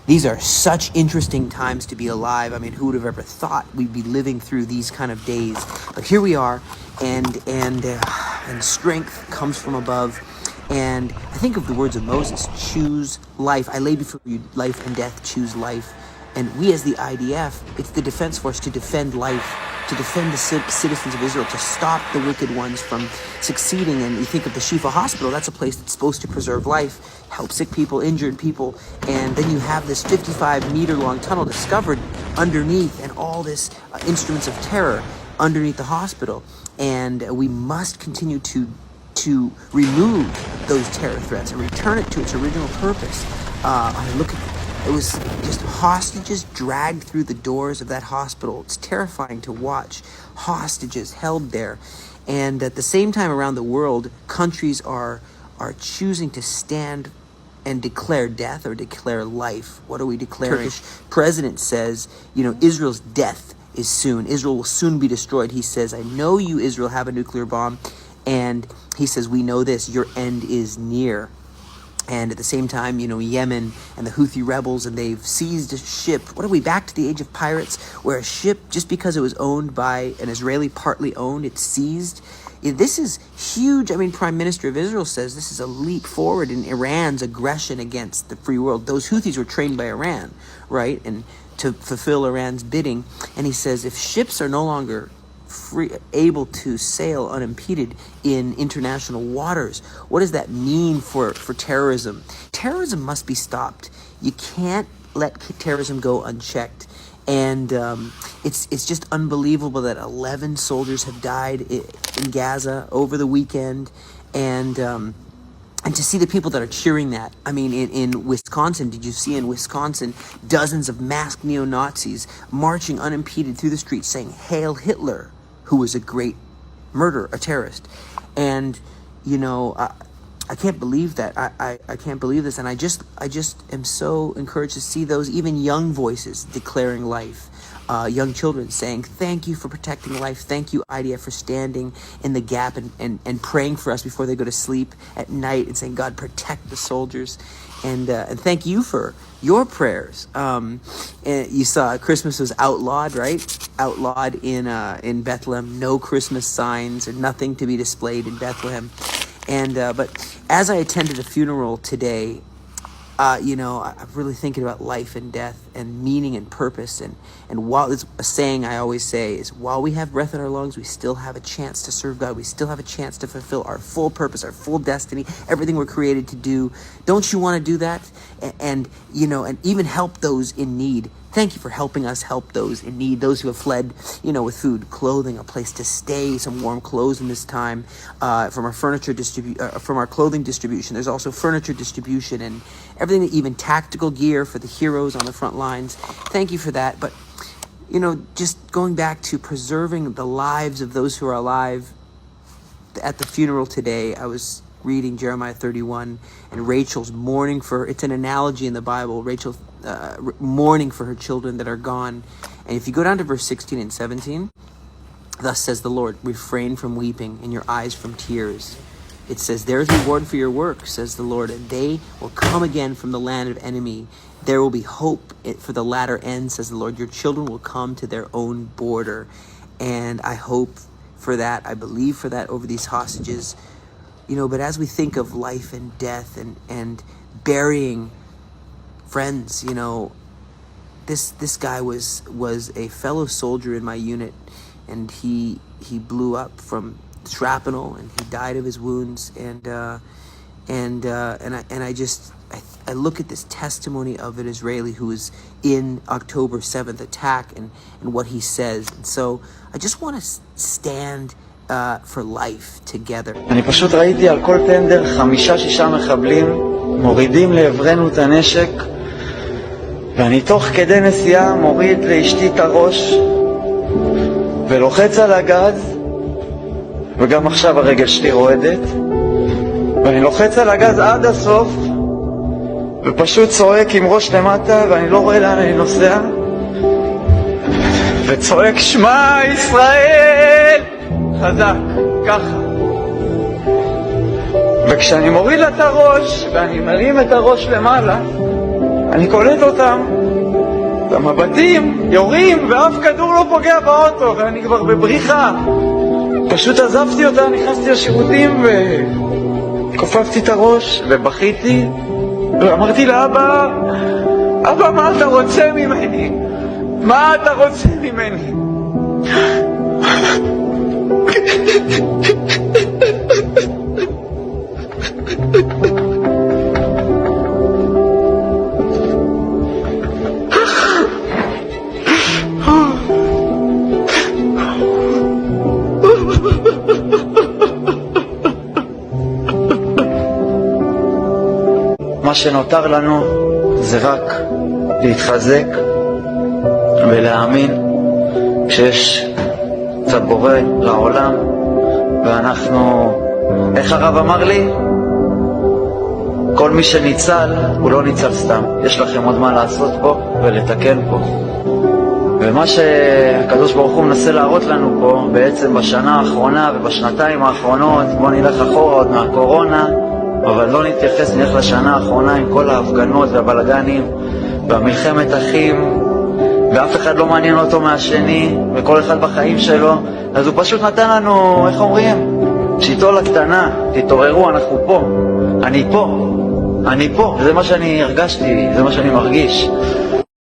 These are such interesting times to be alive. I mean, who would have ever thought we'd be living through these kind of days? But here we are, and strength comes from above. And I think of the words of Moses: choose life. I lay before you life and death, choose life. And we as the IDF, it's the defense force to defend life, to defend the citizens of Israel, to stop the wicked ones from succeeding. And you think of the Shifa Hospital, that's a place that's supposed to preserve life, help sick people, injured people. And then you have this 55-meter-long tunnel discovered underneath, and all this instruments of terror underneath the hospital. And we must continue to remove those terror threats and return it to its original purpose. It was just hostages dragged through the doors of that hospital. It's terrifying to watch hostages held there. And at the same time around the world, countries are choosing to stand and declare death or declare life. What are we declaring? Turkish president says, Israel's death is soon. Israel will soon be destroyed. He says, I know you, Israel, have a nuclear bomb. And he says, we know this, your end is near. And at the same time, Yemen and the Houthi rebels, and they've seized a ship. What are we, back to the age of pirates, where a ship, just because it was owned by an Israeli, partly owned, it's seized? This is huge. I mean, Prime Minister of Israel says this is a leap forward in Iran's aggression against the free world. Those Houthis were trained by Iran, right? And to fulfill Iran's bidding. And he says if ships are no longer able to sail unimpeded in international waters, what does that mean for terrorism? Terrorism must be stopped. You can't let terrorism go unchecked. And it's just unbelievable that 11 soldiers have died in Gaza over the weekend, and to see the people that are cheering that. I mean, in Wisconsin, did you see in Wisconsin dozens of masked neo-Nazis marching unimpeded through the streets saying, "Hail Hitler," who was a great murderer, a terrorist. And, I can't believe that. I can't believe this. And I just am so encouraged to see those even young voices declaring life. Young children saying, thank you for protecting life. Thank you, IDF, for standing in the gap and praying for us before they go to sleep at night and saying, God, protect the soldiers. And thank you for your prayers. And you saw Christmas was outlawed, right? Outlawed in Bethlehem. No Christmas signs or nothing to be displayed in Bethlehem. And but as I attended a funeral today, I'm really thinking about life and death and meaning and purpose. And while it's a saying I always say is, while we have breath in our lungs, we still have a chance to serve God. We still have a chance to fulfill our full purpose, our full destiny, everything we're created to do. Don't you want to do that? And even help those in need. Thank you for helping us help those in need, those who have fled, with food, clothing, a place to stay, some warm clothes in this time, from our from our clothing distribution. There's also furniture distribution and everything, even tactical gear for the heroes on the front lines. Thank you for that. But, just going back to preserving the lives of those who are alive. At the funeral today, I was reading Jeremiah 31, and Rachel's mourning it's an analogy in the Bible. Rachel mourning for her children that are gone. And if you go down to verse 16 and 17, thus says the Lord, refrain from weeping and your eyes from tears. It says, there is reward for your work, says the Lord, and they will come again from the land of enemy. There will be hope for the latter end, says the Lord. Your children will come to their own border. And I hope for that. I believe for that over these hostages. But as we think of life and death and burying friends, this guy was a fellow soldier in my unit, and he blew up from shrapnel, and he died of his wounds. I look at this testimony of an Israeli who was in October 7th attack and what he says. And so I just want to stand for life together. אני פשוט ראיתי על כל טנדר 5-6 מחבלים מורידים לעברנו את הנשק, ואני תוך כדי נסיעה מוריד לאשתי את הראש ולוחץ על הגז, וגם עכשיו הרגל שלי רועדת, ואני לוחץ על הגז עד הסוף ופשוט צועק עם ראש למטה, ואני לא רואה לאן אני נוסע, וצועק שמע ישראל חזק, ככה. וכשאני מוריד לה את הראש ואני מרים את הראש למעלה, אני קולט אותם, המבטים יורים ואף כדור לא פוגע באוטו ואני כבר בבריחה. פשוט עזבתי אותה, נכנסתי לשירותים וכופפתי את הראש ובכיתי ואמרתי לאבא, אבא, מה אתה רוצה ממני? מה אתה רוצה ממני? מה שנותר לנו זה רק להתחזק ולהאמין שיש קצת בורא לעולם, ואנחנו, איך הרב אמר לי? כל מי שניצל הוא לא ניצל סתם, יש לכם עוד מה לעשות פה ולתקן פה. ומה שהקדוש ברוך הוא מנסה להראות לנו פה בעצם בשנה האחרונה ובשנתיים האחרונות, בוא נלך אחורה עוד מהקורונה, אבל לא נתייחס, נלך לשנה האחרונה עם כל ההפגנות והבלגנים והמלחמת אחים, ואף אחד לא מעניין אותו מהשני וכל אחד בחיים שלו, אז הוא פשוט נתן לנו, איך אומרים? שיטול הקטנה, תתעוררו, אנחנו פה, אני פה, זה מה שאני הרגשתי, זה מה שאני מרגיש.